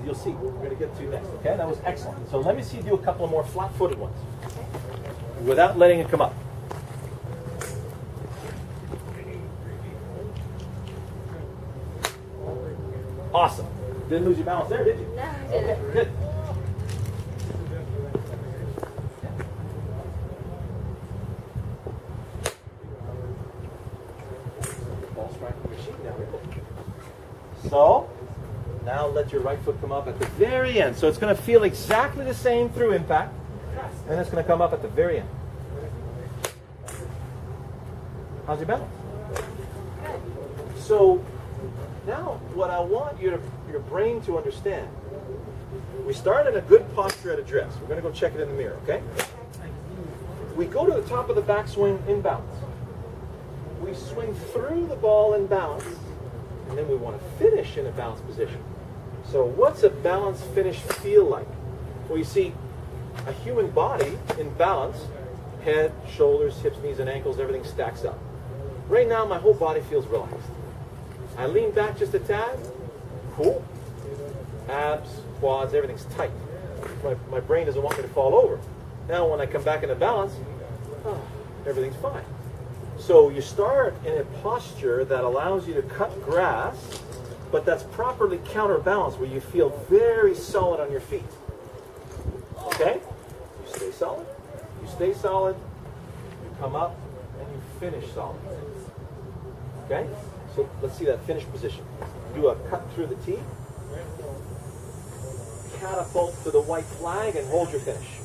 You'll see. We're going to get to next. Okay, that was excellent. So let me see you do a couple of more flat-footed ones without letting it come up. Awesome. Didn't lose your balance there, did you? No, I didn't. Okay, good. Ball striking machine now. So, now let your right foot come up at the very end. So it's going to feel exactly the same through impact, and it's going to come up at the very end. How's your balance? So, now what I want your brain to understand, we start in a good posture at address. We're going to go check it in the mirror, okay? We go to the top of the backswing in balance. We swing through the ball in balance, and then we want to finish in a balanced position. So what's a balanced finish feel like? Well, you see, a human body in balance, head, shoulders, hips, knees, and ankles, everything stacks up. Right now, my whole body feels relaxed. I lean back just a tad, cool. Abs, quads, everything's tight. My brain doesn't want me to fall over. Now when I come back into balance, everything's fine. So you start in a posture that allows you to cut grass, but that's properly counterbalanced, where you feel very solid on your feet. Okay? You stay solid, you come up, and you finish solid. Okay? So let's see that finish position. Do a cut through the tee, catapult to the white flag, and hold your finish.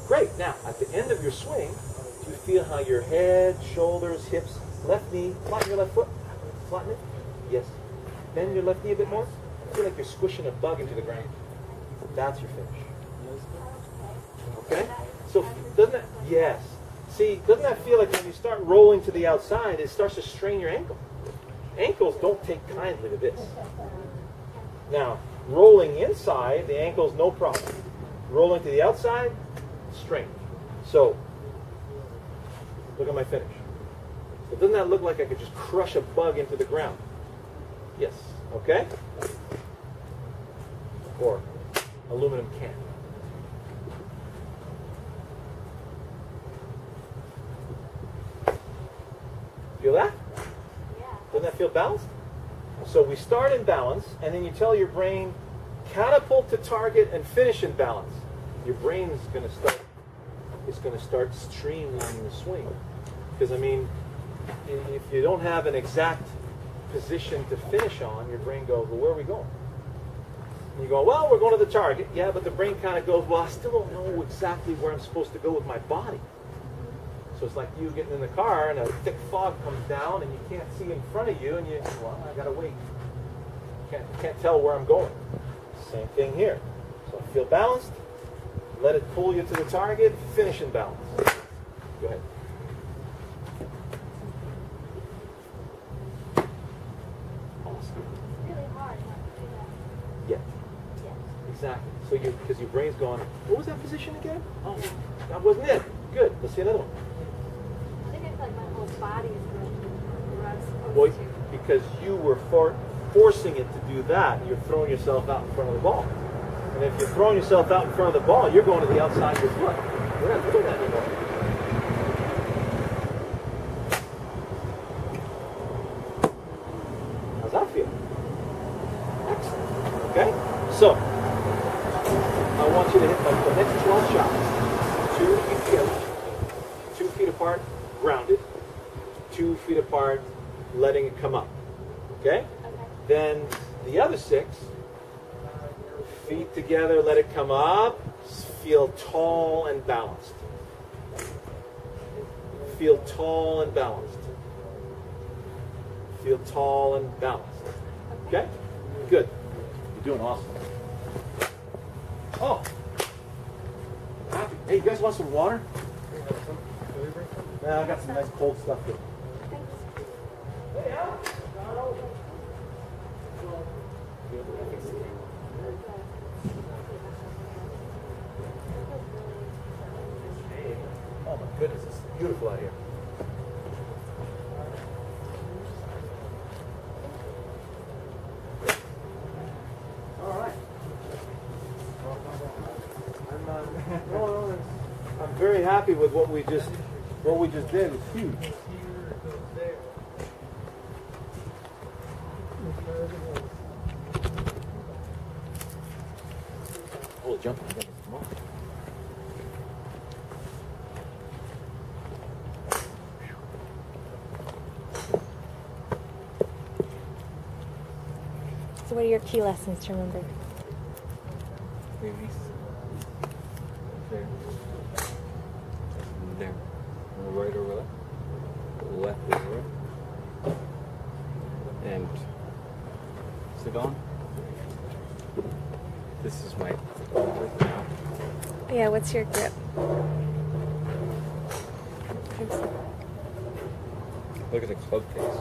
Great. Now, at the end of your swing, do you feel how your head, shoulders, hips, left knee, flatten your left foot? Flatten it? Yes. Bend your left knee a bit more. Feel like you're squishing a bug into the ground. That's your finish. Okay? So, doesn't that, yes. See, doesn't that feel like when you start rolling to the outside, it starts to strain your ankle? Ankles don't take kindly to this. Now, rolling inside, the ankle's no problem. Rolling to the outside, strain. So, look at my finish. So doesn't that look like I could just crush a bug into the ground? Yes. Okay? Or aluminum can. Feel that? Yeah. Doesn't that feel balanced? So we start in balance, and then you tell your brain, catapult to target and finish in balance. Your brain is going to start streamlining the swing. Because, I mean, if you don't have an exact position to finish on, your brain goes, well, where are we going? And you go, well, we're going to the target. Yeah, but the brain kind of goes, well, I still don't know exactly where I'm supposed to go with my body. So it's like you getting in the car and a thick fog comes down and you can't see in front of you and you, well, I got to wait. Can't tell where I'm going. Same thing here. So feel balanced. Let it pull you to the target. Finish in balance. Go ahead. Awesome. Really hard not to do that. Yeah. Yes. Exactly. So because your brain's going, what was that position again? Oh, that wasn't it. Good. Let's see another one. I think I feel like my whole body is going where I'm supposed Well, to. because you were forcing it to do that, you're throwing yourself out in front of the ball. And if you're throwing yourself out in front of the ball, you're going to the outside of your foot. We're not doing that anymore. How's that feel? Excellent. Okay? So, I want you to hit the next 12 shots. 2 feet together, 2 feet apart, grounded. 2 feet apart, letting it come up. Okay? Okay. Then the other 6, feet together, let it come up. Feel tall and balanced. Feel tall and balanced. Feel tall and balanced. Okay? Good. You're doing awesome. Oh. Happy. Hey, you guys want some water? Yeah, I got some nice cold stuff here. Hey, Al. Oh my goodness, it's beautiful out here. very happy with what we just did. It's huge. Oh, jumping. Come on. So what are your key lessons to remember? Release. There. There. Right over left. Left over right. And sit on. This is my. Yeah, what's your grip? Look at the club face.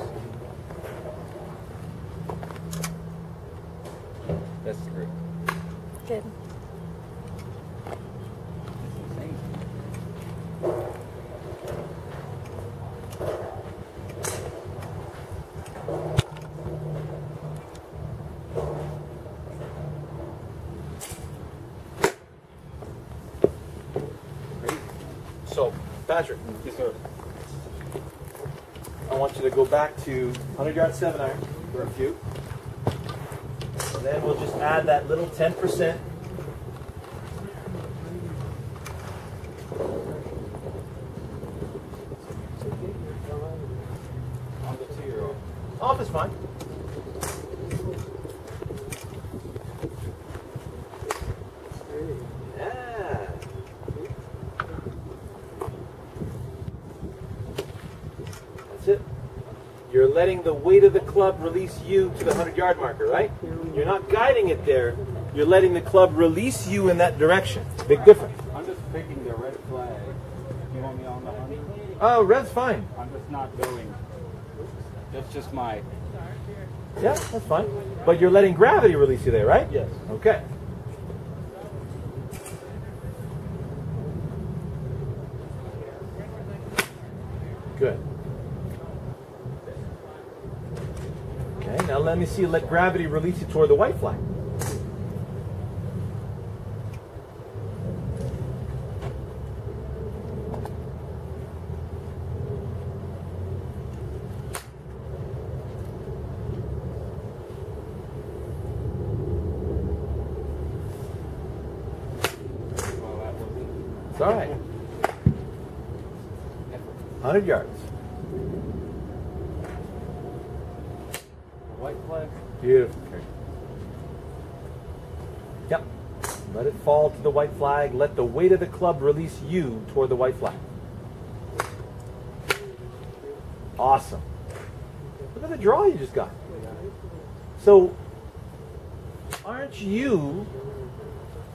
That's the grip. Good. So, Patrick. Yes, sir. I want you to go back to 100-yard 7-iron for a few. And then we'll just add that little 10%. On the 2-year-old. Off is fine. Yeah. That's it. You're letting the weight of the club release you to the 100-yard marker, right? You're not guiding it there. You're letting the club release you in that direction. Big difference. I'm just picking the red flag. You want me on the honey? Oh, red's fine. I'm just not going. That's just my. Yeah, that's fine. But you're letting gravity release you there, right? Yes. Okay. Good. Okay, now let me see, let gravity release you toward the white flag. Well, that wasn't. It's all right. 100 yards. White flag. Beautiful. Yep. Let it fall to the white flag. Let the weight of the club release you toward the white flag. Awesome. Look at the draw you just got. So, aren't you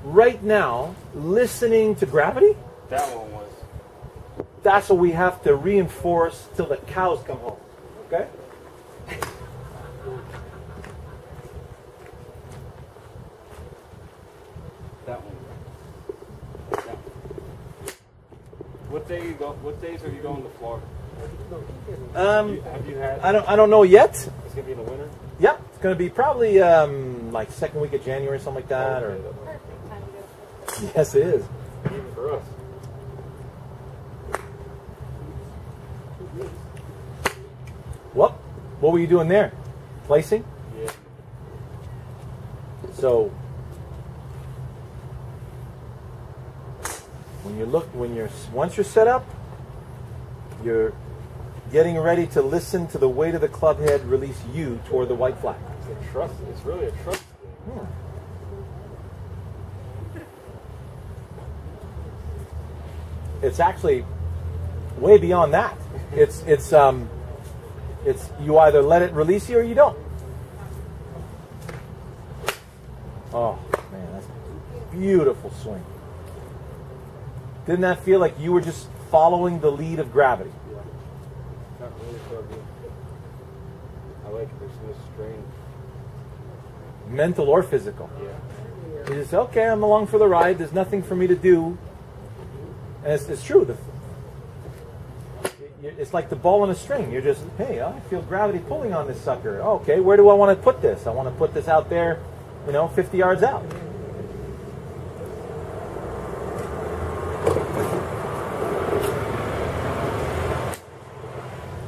right now listening to gravity? That one was. That's what we have to reinforce till the cows come home. Okay? That one. That one. What day you go? What days are you going to Florida? Have you had? I don't know yet. It's gonna be in the winter. Yeah, it's going to be probably like second week of January, something like that. Or Perfect time to go. yes, it is. Even for us. What were you doing there? Placing? Yeah. So once you're set up, you're getting ready to listen to the weight of the club head release you toward the white flag. It's a trust. It's really a trust thing. It's actually way beyond that. It's you either let it release you or you don't. Oh man, that's a beautiful swing. Didn't that feel like you were just following the lead of gravity? Yeah. Not really so good. I like it. There's no strain. Mental or physical. Yeah. You just say, okay, I'm along for the ride. There's nothing for me to do. And it's true. It's like the ball on a string. You're just, hey, I feel gravity pulling on this sucker. Okay, where do I want to put this? I want to put this out there, 50 yards out.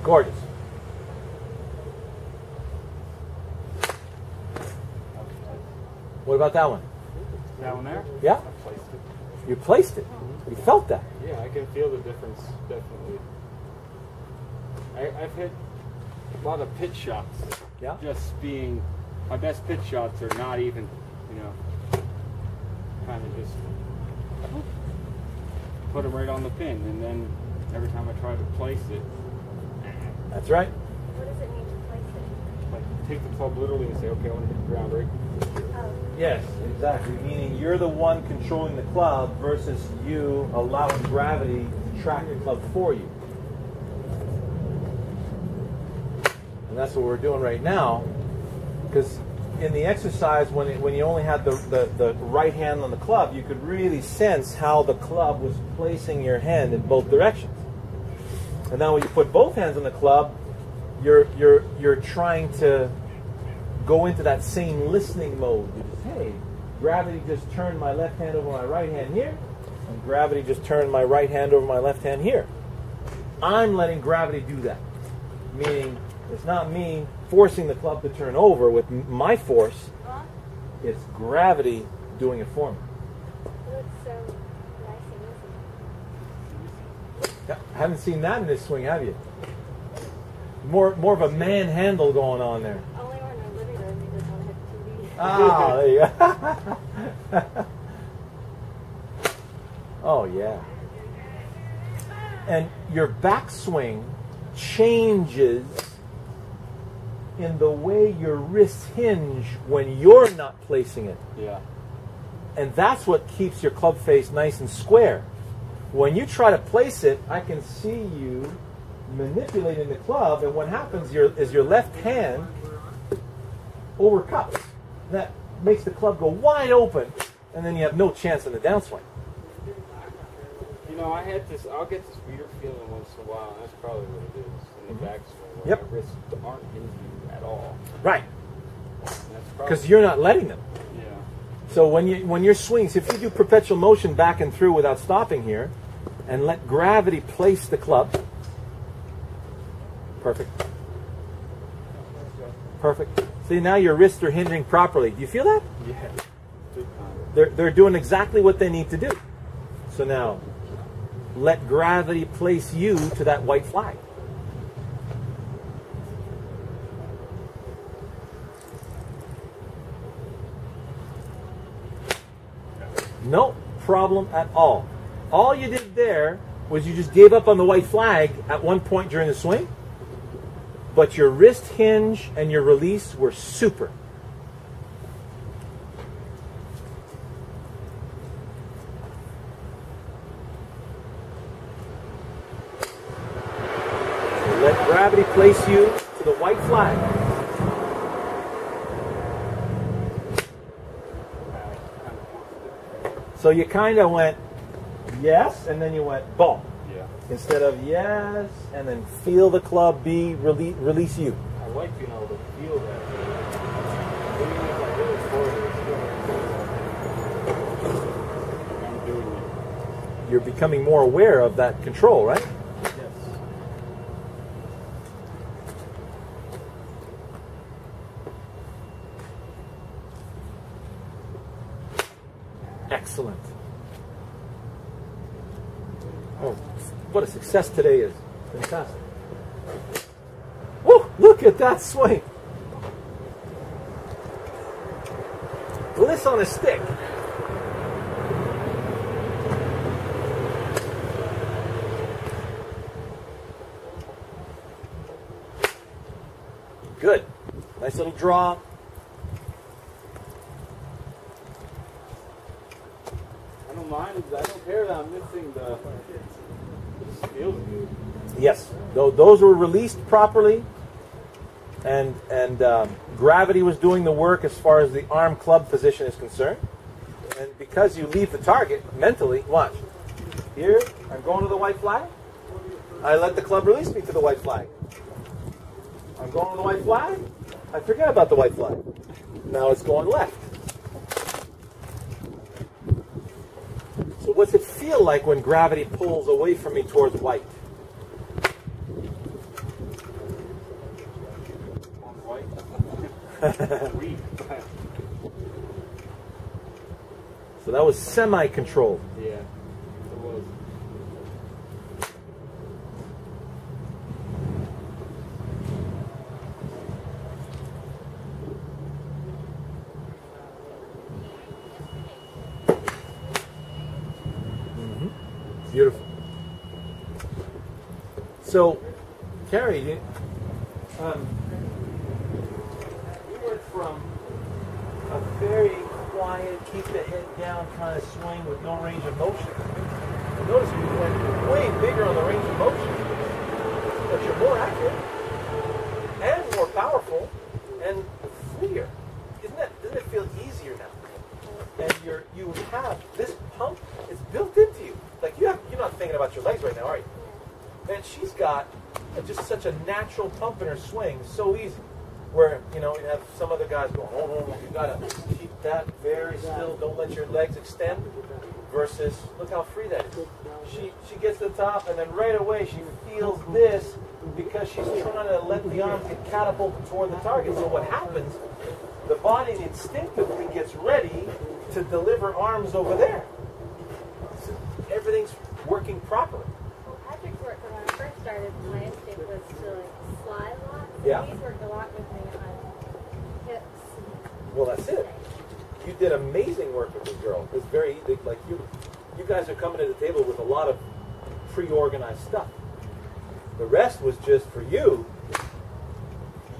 Gorgeous. What about that one? That one there? Yeah? I placed it. You placed it. You felt that. Yeah, I can feel the difference, definitely. I've hit a lot of pitch shots. Yeah? Just being, my best pitch shots are not even, you know, kind of just put them right on the pin. And then every time I try to place it, That's right. What does it mean to place it? like take the club literally and say, okay, I want to hit the ground right. Oh. Yes, exactly. Meaning you're the one controlling the club versus you allowing gravity to track the club for you. And that's what we're doing right now. Because in the exercise, when you only had the right hand on the club, you could really sense how the club was placing your hand in both directions. And now when you put both hands on the club, you're trying to go into that same listening mode. You just, hey, gravity just turned my left hand over my right hand here, and gravity just turned my right hand over my left hand here. I'm letting gravity do that. Meaning, it's not me forcing the club to turn over with my force. Huh? It's gravity doing it for me. It looks so nice and easy. Yeah, haven't seen that in this swing, have you? More of a manhandle going on there. Only when in the living room he doesn't have TV. Ah, there you go. Oh, yeah. And your backswing changes in the way your wrists hinge when you're not placing it. Yeah. And that's what keeps your club face nice and square. When you try to place it, I can see you manipulating the club, and what happens is your left hand overcuts. That makes the club go wide open, and then you have no chance in the downswing. You know, I'll get this weird feeling once in a while, and that's probably what it is in the backswing, where Yep. my wrists aren't hinging at all. Right. Because Because you're not letting them. yeah. So when you're swinging, so if you do perpetual motion back and through without stopping here, and let gravity place the club, perfect. Perfect. See, now your wrists are hinging properly. Do you feel that? Yeah. Big time. They're doing exactly what they need to do. So now, let gravity place you to that white flag. No problem at all. All you did there was you just gave up on the white flag at one point during the swing, but your wrist hinge and your release were super. So let gravity place you to the white flag. So you kind of went yes, and then you went boom. Yeah. Instead of yes, and then feel the club be release you. I like being able to feel that. Even if I hit it forward, it's still I'm doing it. You're becoming more aware of that control, right? Yes. Excellent. Oh, what a success today is. Fantastic. Woo, look at that swing. Bliss on a stick. Good. Nice little draw. I don't mind. I don't care that I'm missing the. It just feels good. Yes, those were released properly, and gravity was doing the work as far as the arm club position is concerned. And because you leave the target mentally, watch. Here, I'm going to the white flag. I let the club release me to the white flag. I'm going to the white flag. I forget about the white flag. Now it's going left. So what's it feel like when gravity pulls away from me towards white? Weak. So that was semi-controlled. Yeah, it was. Beautiful. So, Carrie, you went from a very quiet, keep the head down kind of swing with no range of motion. Notice you went way bigger on the range of motion, but you're more accurate and more powerful and freer. Doesn't it feel easier now? And you have this pump is built into you. Like you're not thinking about your legs right now, are you? Man, she's got just such a natural pump in her swing, so easy. Where, you have some other guys going, oh, no, you gotta keep that very still, don't let your legs extend, versus, look how free that is. She gets to the top, and then right away she feels this, because she's trying to let the arms get catapulted toward the target. So what happens, the body instinctively gets ready to deliver arms over there. So everything's working properly. Well, Patrick's work when I first started in landscape was to slide a lot. So Yeah. he's worked a lot with me on hips. Well, that's it. You did amazing work with this girl. It's very like you guys are coming to the table with a lot of pre-organized stuff. The rest was just for you.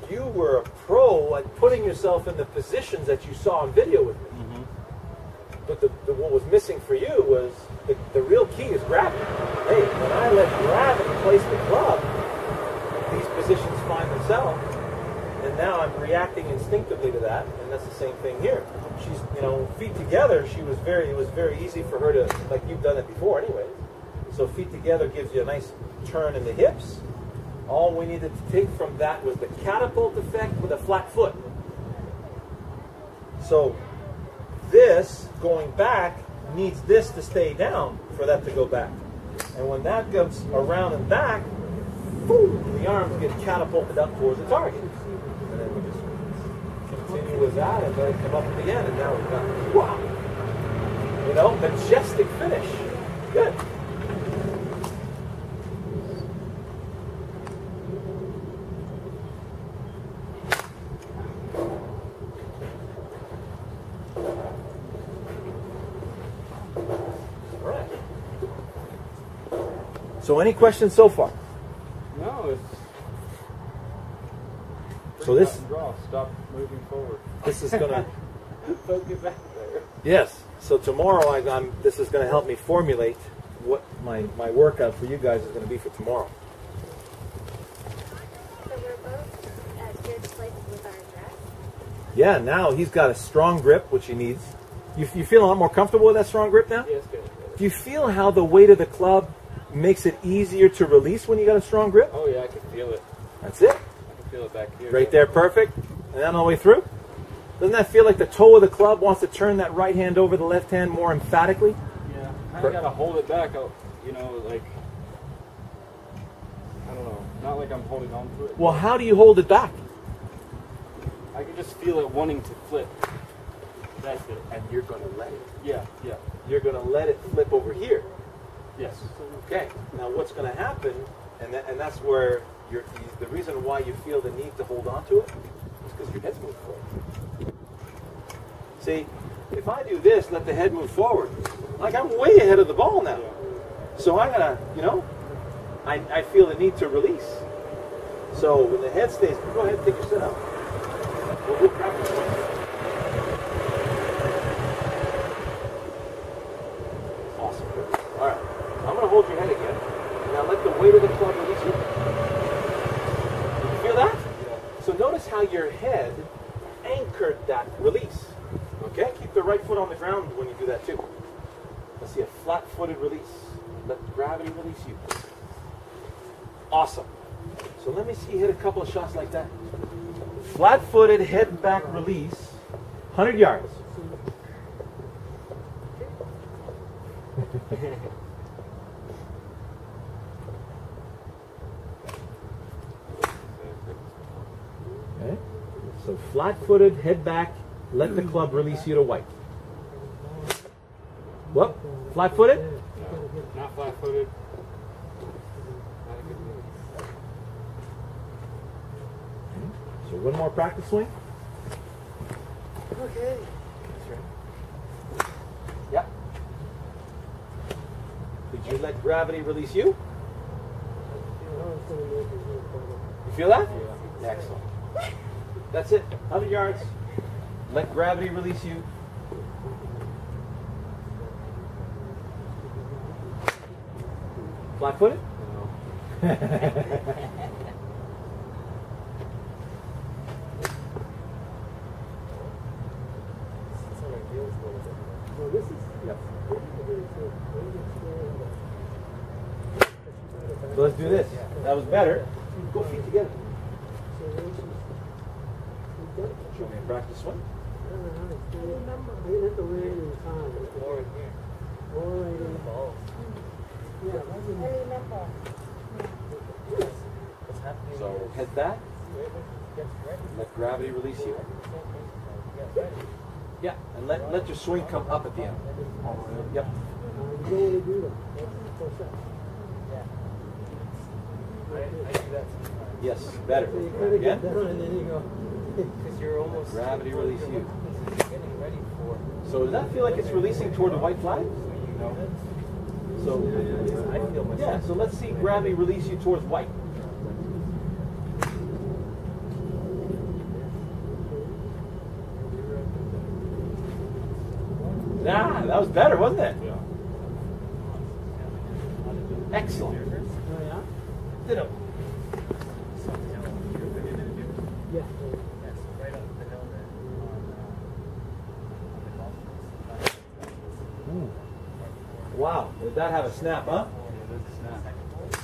You were a pro at putting yourself in the positions that you saw on video with me. But what was missing for you was the real key is gravity. Hey, when I let gravity place the club, these positions find themselves, and now I'm reacting instinctively to that, and that's the same thing here. She's, feet together, it was very easy for her to, like you've done it before anyways. So feet together gives you a nice turn in the hips. All we needed to take from that was the catapult effect with a flat foot. So this going back needs this to stay down for that to go back. And when that goes around and back, boom, the arms get catapulted up towards the target. And then we just continue with that and then come up at the end, and now we've got, wow, majestic finish. Good. So any questions so far? No, it's So this draw. Stop moving forward. this is gonna Don't get back there. yes. So tomorrow this is gonna help me formulate what my workout for you guys is gonna be for tomorrow. So we're both at good places with our dress. Yeah. Now he's got a strong grip, which he needs. You feel a lot more comfortable with that strong grip now? Yeah, it's good. Do you feel how the weight of the club makes it easier to release when you got a strong grip? Oh yeah, I can feel it. That's it. I can feel it back here. Right there, perfect. And then all the way through. Doesn't that feel like the toe of the club wants to turn that right hand over the left hand more emphatically? Yeah, I kind of gotta hold it back. Like I don't know, not like I'm holding on to it. Well, how do you hold it back? I can just feel it wanting to flip. That's it. And you're going to let it. Yeah. You're going to let it flip over here. Yes. Okay. Now what's going to happen, and that's where the reason why you feel the need to hold on to it is because your head's moving forward. See, if I do this, let the head move forward, like I'm way ahead of the ball now. So I gotta, I feel the need to release. So when the head stays, go ahead and take your sit up. We'll do practice. Awesome. All right. I'm going to hold your head again. Now let the weight of the club release you. You feel that? Yeah. So notice how your head anchored that release. Okay? Keep the right foot on the ground when you do that too. Let's see a flat-footed release. Let gravity release you. Awesome. So let me see you hit a couple of shots like that. Flat-footed, head-back release. 100 yards. Okay. So flat-footed, head back, let the club release you to white. Whoop, flat-footed? No, not flat-footed. Not a good move. So one more practice swing. Okay. Yep. Did you let gravity release you? You feel that? Yeah. Excellent. That's it. 100 yards. Let gravity release you. Flat-footed? No. Yep. So let's do this. That was better. Go feet together. Show me a practice swing. So head back. Let gravity release you. Yeah, and let your swing come up at the end. Yep. Yes, better. Again. Because you're almost Gravity release you. getting ready for. So does that feel like it's releasing toward the white flag? No. So I feel myself. yeah, so let's see gravity release you towards white. Ah, that was better, wasn't it? Yeah. Excellent. Ditto. Yes, right up the hill there on the golf course. Wow, did that have a snap, huh? Yeah, that's a snap.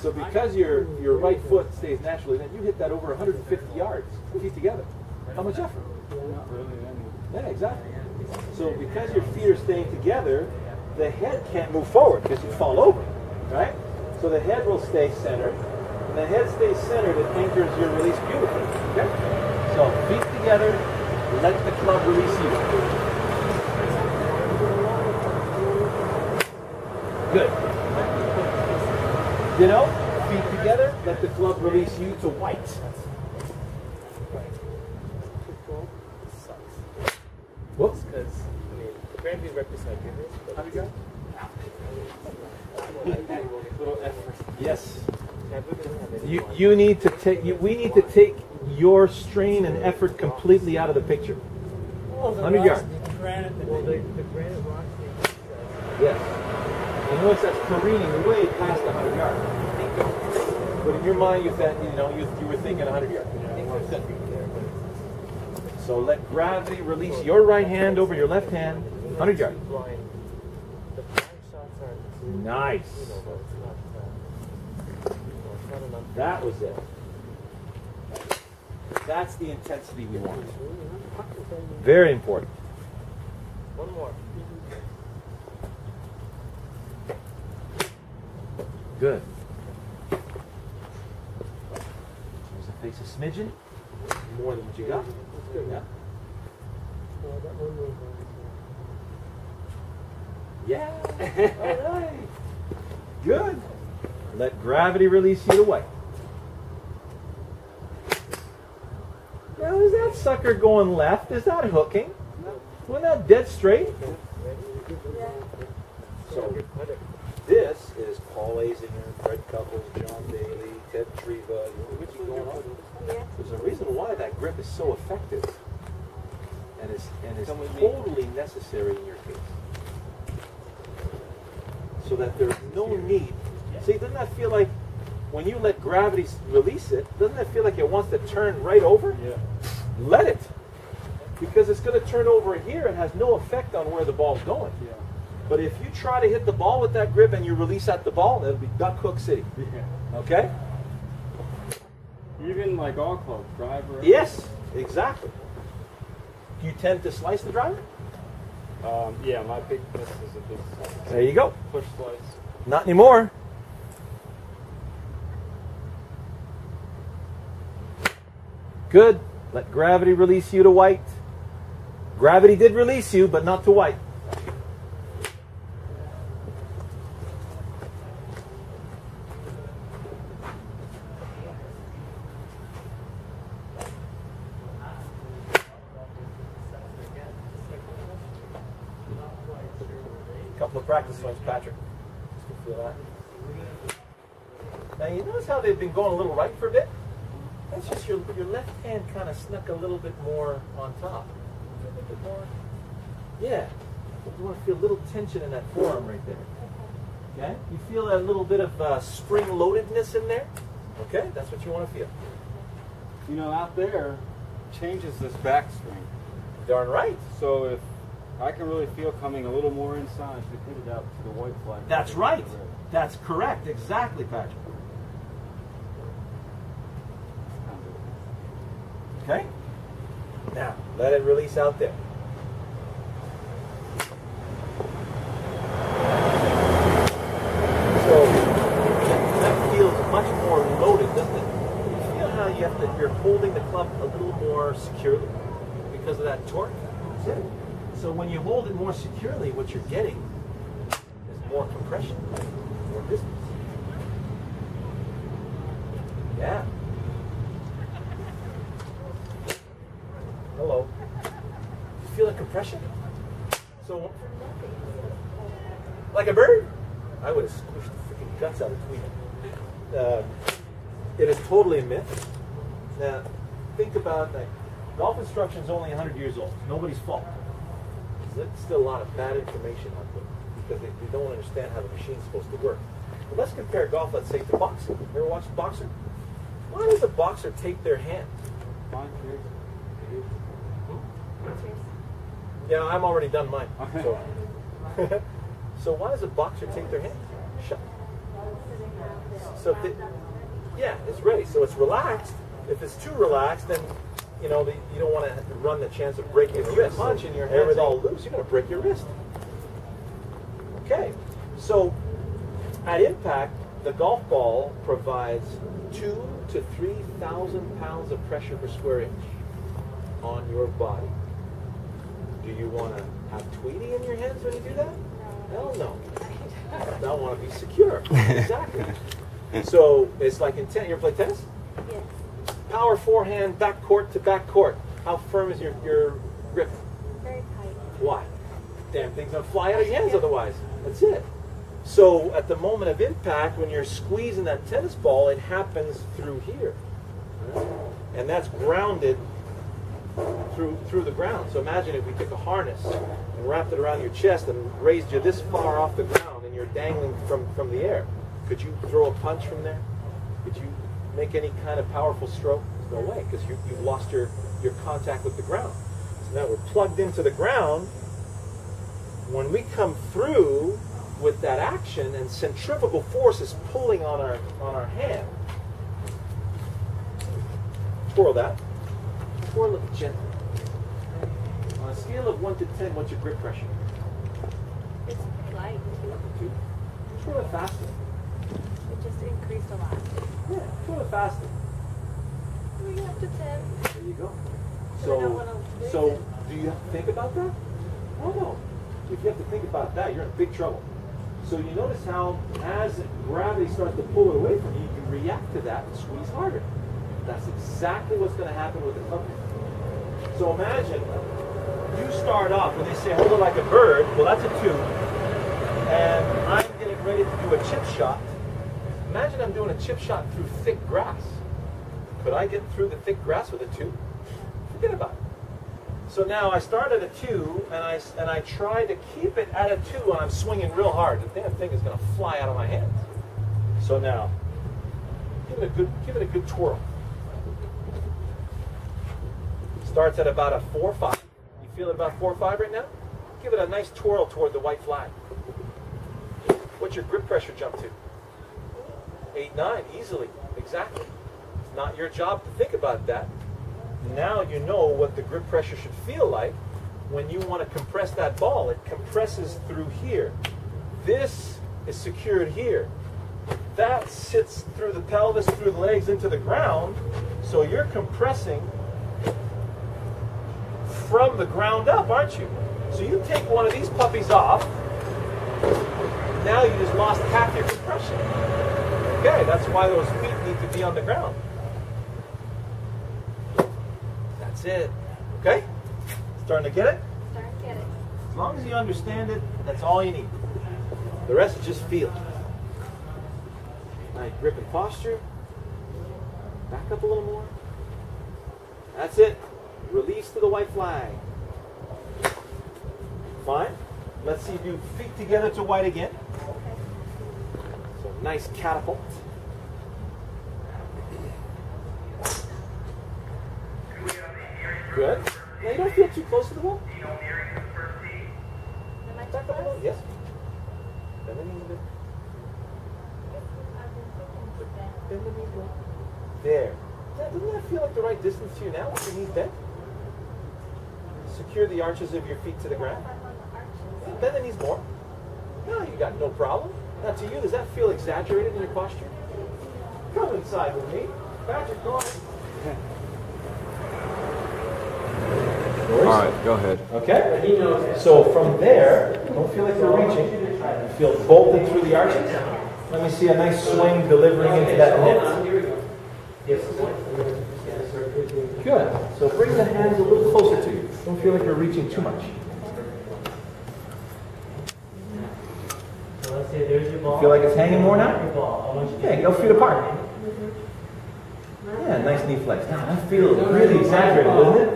So because your right foot stays naturally, then you hit that over 150 yards, feet together. How much effort? Not really any. Yeah, exactly. So because your feet are staying together, the head can't move forward because you fall over, right? So the head will stay centered. When the head stays centered, it anchors your release beautifully. Okay? So feet together, let the club release you. Good. You know, feet together, let the club release you to white. Whoops. Because, I mean, Granby's represent this, but How do you go? Little effort. Yes. Taboo doesn't have any You need to take. We need to take your strain and effort completely out of the picture. 100 yards. Well, the granite rock thing, Yes. And notice that's careening way past 100 yards. But in your mind, you thought, you were thinking 100 yards. So let gravity release your right hand over your left hand. 100 yards. blind. The blind shots aren't, Nice. but it's not enough. That was it. That's the intensity we want. Very important. One more. Good. There's a face a smidgen. More than what you got. Yeah. Yeah. All right. Good. Let gravity release you to white. Now, is that sucker going left? Is that hooking? Wasn't that dead straight? So, this is Paul Azinger, Fred Couples, John Bailey, Ted Treva. What's going on? There's a reason why that grip is so effective and is totally necessary in your case. So that there's no need. See, doesn't that feel like when you let gravity release it, doesn't that feel like it wants to turn right over? Yeah. Let it. Because it's going to turn over here and has no effect on where the ball's going. Yeah. But if you try to hit the ball with that grip and you release at the ball, it'll be duck hook city. Yeah. Okay? Even like all clubs, driver. Yes, exactly. Do you tend to slice the driver? Yeah, my big miss is a big slice. There you go. Push slice. Not anymore. Good. Let gravity release you to white. Gravity did release you, but not to white. Couple of practice swings, Patrick. Just feel that. Now you notice how they've been going a little right for a bit? That's just your left hand kind of snuck a little bit more on top. A little bit more. Yeah. You want to feel a little tension in that forearm right there. Okay? You feel a little bit of spring loadedness in there? Okay? That's what you want to feel. You know, out there changes this backswing. Darn right. So if I can really feel coming a little more inside to hit it out to the white flag. That's right. That's correct. Exactly, Patrick. Okay? Now, let it release out there. So, that feels much more loaded, doesn't it? You feel how you're holding the club a little more securely because of that torque? That's it. So when you hold it more securely, what you're getting is more compression, more distance. Yeah. Hello. You feel the compression? So, like a bird? I would have squished the freaking guts out of Tweety. It is totally a myth. Now, think about like golf instruction is only 100 years old. Nobody's fault. There's still a lot of bad information out there because they don't understand how the machine's supposed to work. But let's compare golf, let's say, to boxing. You ever watched a boxer? Why does a boxer tape their hands? Yeah, I'm already done mine. So, so why does a boxer tape their hands? Shut. So, yeah, it's ready. So it's relaxed. If it's too relaxed, then you know you don't want to run the chance of breaking your wrist. Punch and your hair is all loose. You're going to break your wrist. Okay, so at impact, the golf ball provides 2,000 to 3,000 pounds of pressure per square inch on your body. Do you want to have Tweety in your hands when you do that? Hell no. I want to be secure. Exactly. So it's like in tennis. You ever play tennis? Yes. Power forehand, back court to back court. How firm is your grip? Very tight. Why? Damn thing's gonna fly out of your hands otherwise. That's it. So at the moment of impact, when you're squeezing that tennis ball, it happens through here, and that's grounded through the ground. So imagine if we took a harness and wrapped it around your chest and raised you this far off the ground, and you're dangling from the air. Could you throw a punch from there? Could you make any kind of powerful stroke? No way, because you've lost your contact with the ground. So now we're plugged into the ground. When we come through with that action and centrifugal force is pulling on our hand, twirl that. Twirl it gently. On a scale of 1 to 10, what's your grip pressure? It's pretty light. 2. Twirl it faster. It just increased a lot. Yeah, twirl it faster. We up to 10. There you go. But I don't wanna lose So it. do you have to think about that? Oh no. If you have to think about that, you're in big trouble. So you notice how as gravity starts to pull it away from you, you react to that and squeeze harder. That's exactly what's going to happen with the club. So imagine you start off when they say hold it like a bird. Well, that's a 2. And I'm getting ready to do a chip shot. Imagine I'm doing a chip shot through thick grass. Could I get through the thick grass with a 2? Forget about it. So now I start at a 2, and I try to keep it at a 2, and I'm swinging real hard. The damn thing is going to fly out of my hands. So now, give it a good twirl. Starts at about a 4-5. You feel it about 4-5 right now? Give it a nice twirl toward the white flag. What's your grip pressure jump to? 8-9, easily, exactly. It's not your job to think about that. Now you know what the grip pressure should feel like when you want to compress that ball. It compresses through here. This is secured here. That sits through the pelvis, through the legs, into the ground. So you're compressing from the ground up, aren't you? So you take one of these puppies off, now you just lost half your compression. Okay, that's why those feet need to be on the ground. That's it. Okay? Starting to get it? Starting to get it. As long as you understand it, that's all you need. The rest is just feel. Nice grip and posture. Back up a little more. That's it. Release to the white flag. Fine. Let's see you do feet together to white again. So nice catapult. Good. Now you don't feel too close to the wall. Am I too Back up a little. close? Yes. Bend the knees a bit. Bend the knees a bit. There. Doesn't that feel like the right distance to you now with your knees bent? Secure the arches of your feet to the ground. Bend the knees more. No, you got no problem. Now to you, does that feel exaggerated in your posture? Come inside with me. Patrick, go on. All right, go ahead. Okay? So from there, don't feel like you're reaching. You feel bolted through the arches. Let me see a nice swing delivering into that net. Good. So bring the hands a little closer to you. Don't feel like you're reaching too much. So let's say there's your ball. Feel like it's hanging more now? Your ball. I want you to Okay, go feet apart. Yeah, nice knee flex. Now that feels really exaggerated, doesn't it?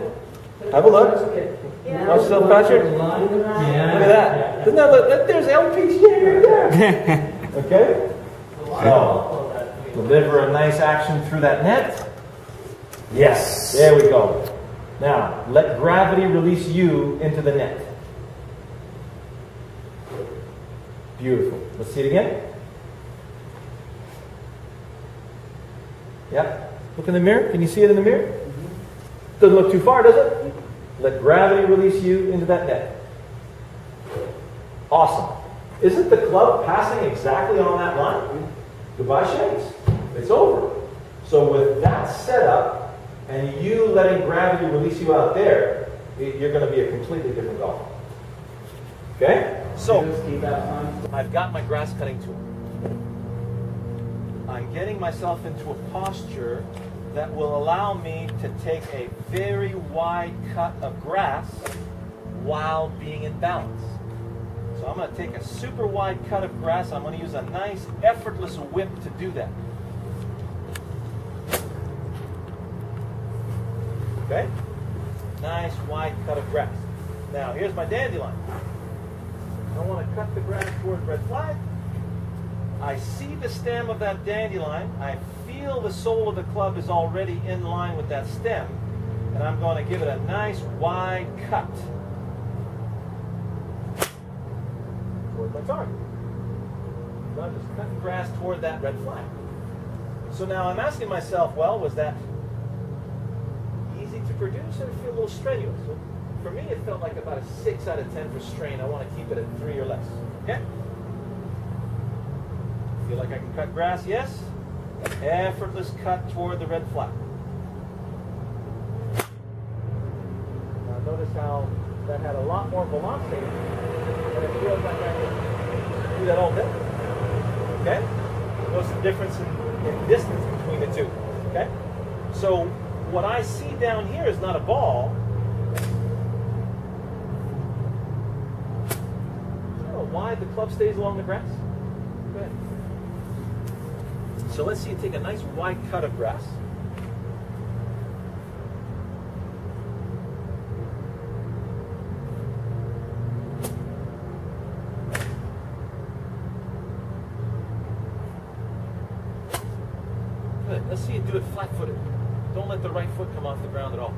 Have a look. Watch yourself, Patrick. Look at that. Doesn't that look, there's LPs right there. Okay? So, deliver a nice action through that net. Yes, there we go. Now, let gravity release you into the net. Beautiful. Let's see it again. Yep. Look in the mirror. Can you see it in the mirror? Doesn't look too far, does it? Let gravity release you into that net. Awesome. Isn't the club passing exactly on that line? Goodbye, Shakes. It's over. So with that setup, and you letting gravity release you out there, you're going to be a completely different golfer. Okay? So, I've got my grass cutting tool. I'm getting myself into a posture that will allow me to take a very wide cut of grass while being in balance. So I'm going to take a super wide cut of grass. I'm going to use a nice effortless whip to do that. Okay? Nice wide cut of grass. Now here's my dandelion. I want to cut the grass towards red flag. I see the stem of that dandelion. I feel the sole of the club is already in line with that stem. And I'm going to give it a nice wide cut toward my target. So I'm just cutting grass toward that red flag. So now I'm asking myself, well, was that easy to produce or feel a little strenuous? So for me, it felt like about a 6 out of 10 for strain. I want to keep it at 3 or less. Okay? Feel like I can cut grass? Yes. Effortless cut toward the red flag. Now notice how that had a lot more velocity, and it feels like I can do that all day. Okay? Notice the difference in distance between the two. Okay? So what I see down here is not a ball. I don't know why the club stays along the grass. Go ahead. So let's see you take a nice wide cut of grass. Good. Let's see you do it flat-footed. Don't let the right foot come off the ground at all.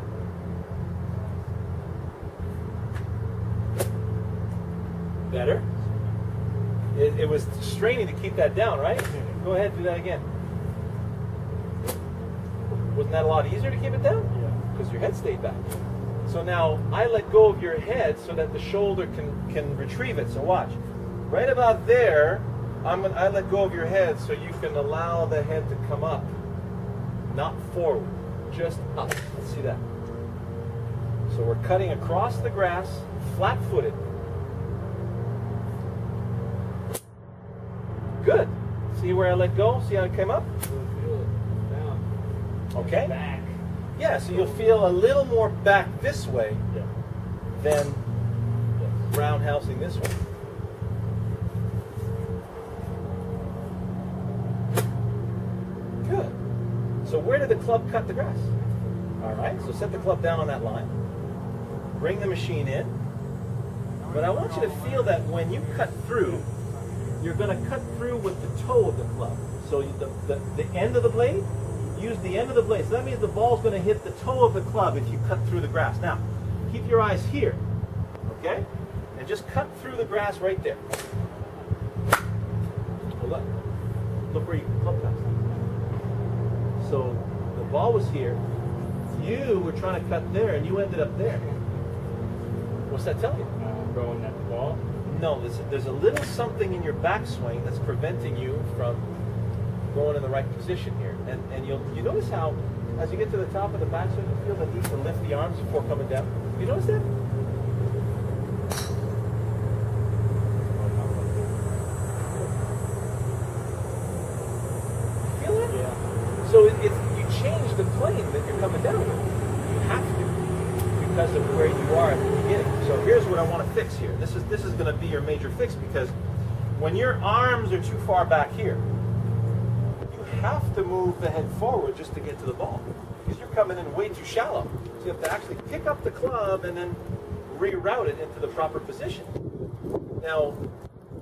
Better. It was straining to keep that down, right? Go ahead, do that again. Wasn't that a lot easier to keep it down? Yeah. Because your head stayed back. So now I let go of your head so that the shoulder can retrieve it. So watch. Right about there, I let go of your head so you can allow the head to come up. Not forward, just up. Let's see that. So we're cutting across the grass, flat-footed. Good. See where I let go? See how it came up? Okay. Back. Yeah, so you'll feel a little more back this way than roundhousing this way. Good. So where did the club cut the grass? All right, so set the club down on that line. Bring the machine in. But I want you to feel that when you cut through, you're going to cut through with the toe of the club. So the end of the blade, use the end of the blade. So that means the ball's going to hit the toe of the club if you cut through the grass. Now, keep your eyes here, okay? And just cut through the grass right there. Hold up. Look where you club passed. So the ball was here. You were trying to cut there, and you ended up there. What's that telling you? Going at the ball? No, there's a little something in your backswing that's preventing you from going in the right position here. And you notice how, as you get to the top of the backswing, you feel the need to lift the arms before coming down? You notice that? Feel it? Yeah. So you change the plane that you're coming down with. You have to, because of where you are at the beginning. So here's what I want to fix here. This is going to be your major fix, because when your arms are too far back here, you have to move the head forward just to get to the ball, because you're coming in way too shallow. So you have to actually pick up the club and then reroute it into the proper position. Now,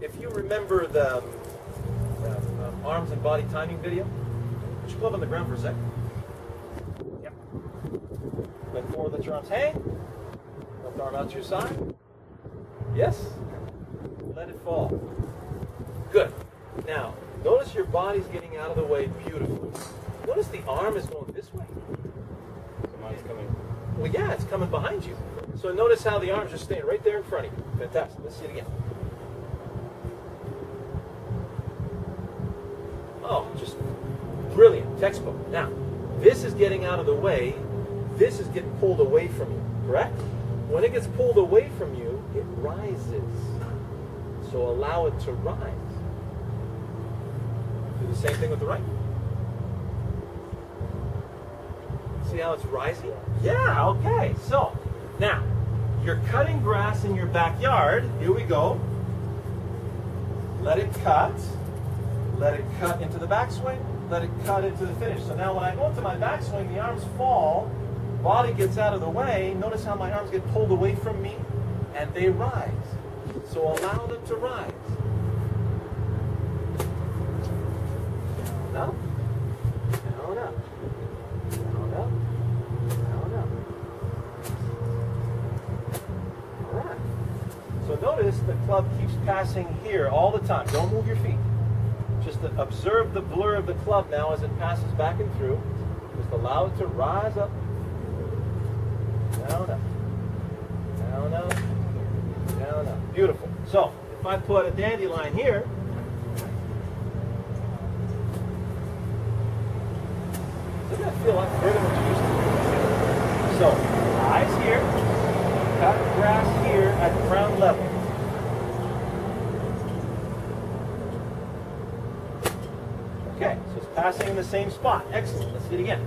if you remember the arms and body timing video, put your club on the ground for a second. Yep. Bend forward, let your arms hang. Left arm out to your side. Yes. Let it fall. Good. Now, notice your body's getting out of the way beautifully. Notice the arm is going this way. So mine's coming. Well, yeah, it's coming behind you. So notice how the arm's just staying right there in front of you. Fantastic. Let's see it again. Oh, just brilliant. Textbook. Now, this is getting out of the way. This is getting pulled away from you, correct? When it gets pulled away from you, it rises. So allow it to rise. Do the same thing with the right. See how it's rising? Yeah, okay. So, now, you're cutting grass in your backyard. Here we go. Let it cut. Let it cut into the backswing. Let it cut into the finish. So now when I go into my backswing, the arms fall, body gets out of the way. Notice how my arms get pulled away from me, and they rise. So allow them to rise. Down, up. Down, up. Down, up. Down, up. All right. So notice the club keeps passing here all the time. Don't move your feet. Just observe the blur of the club now as it passes back and through. Just allow it to rise up. Down, up. Down, up. Down, up. Beautiful. So, if I put a dandelion here, doesn't that feel like further than what you used to do? So, eyes here, cut grass here at ground level. Okay, so it's passing in the same spot. Excellent. Let's see it again.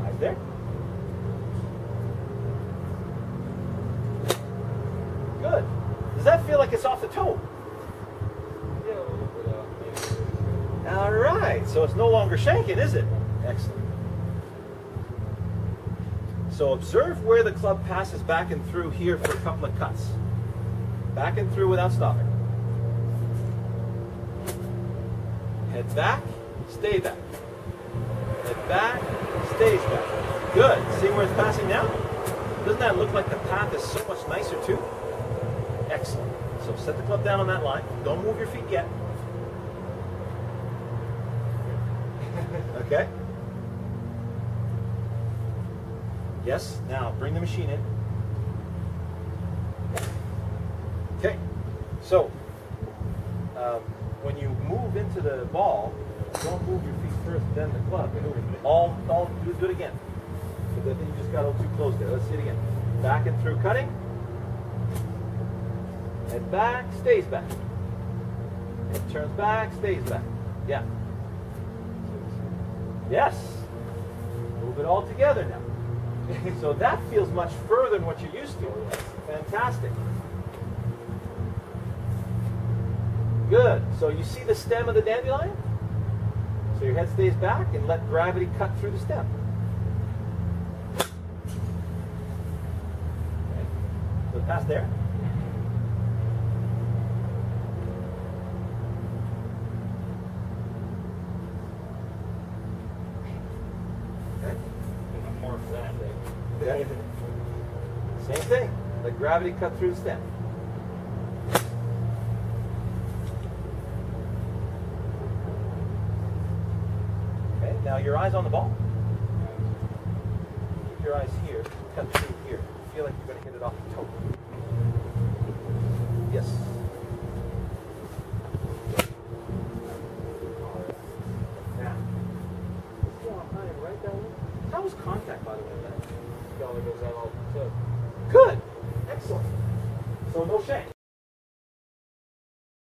Eyes there. Good. Does that feel like it's off the toe? Yeah, a little bit All right. So it's no longer shanking, is it? Excellent. So observe where the club passes back and through here for a couple of cuts. Back and through without stopping. Head back, stay back. Head back, stays back. Good. See where it's passing now? Doesn't that look like the path is so much nicer too? Excellent. So set the club down on that line. Don't move your feet yet. Okay? Yes. Now bring the machine in. Okay, so when you move into the ball, Don't move your feet first, then the club. All do it again. So then you just got a little too close there. Let's see it again. Back and through cutting. And back, stays back. It turns back, stays back. Yeah. Yes. Move it all together now. So that feels much further than what you're used to. Fantastic. Good. So you see the stem of the dandelion? So your head stays back and let gravity cut through the stem. Okay. So past there. Okay. More of that. Okay. Same thing. Let gravity cut through the stem. Okay, now your eyes on the ball. Keep your eyes here. Cut through here. Feel like you're going to hit it off the toe. Yes. Now, see how I'm high right down there? How was contact, by the way? It only goes out all the toe. Good. Excellent. So no shank.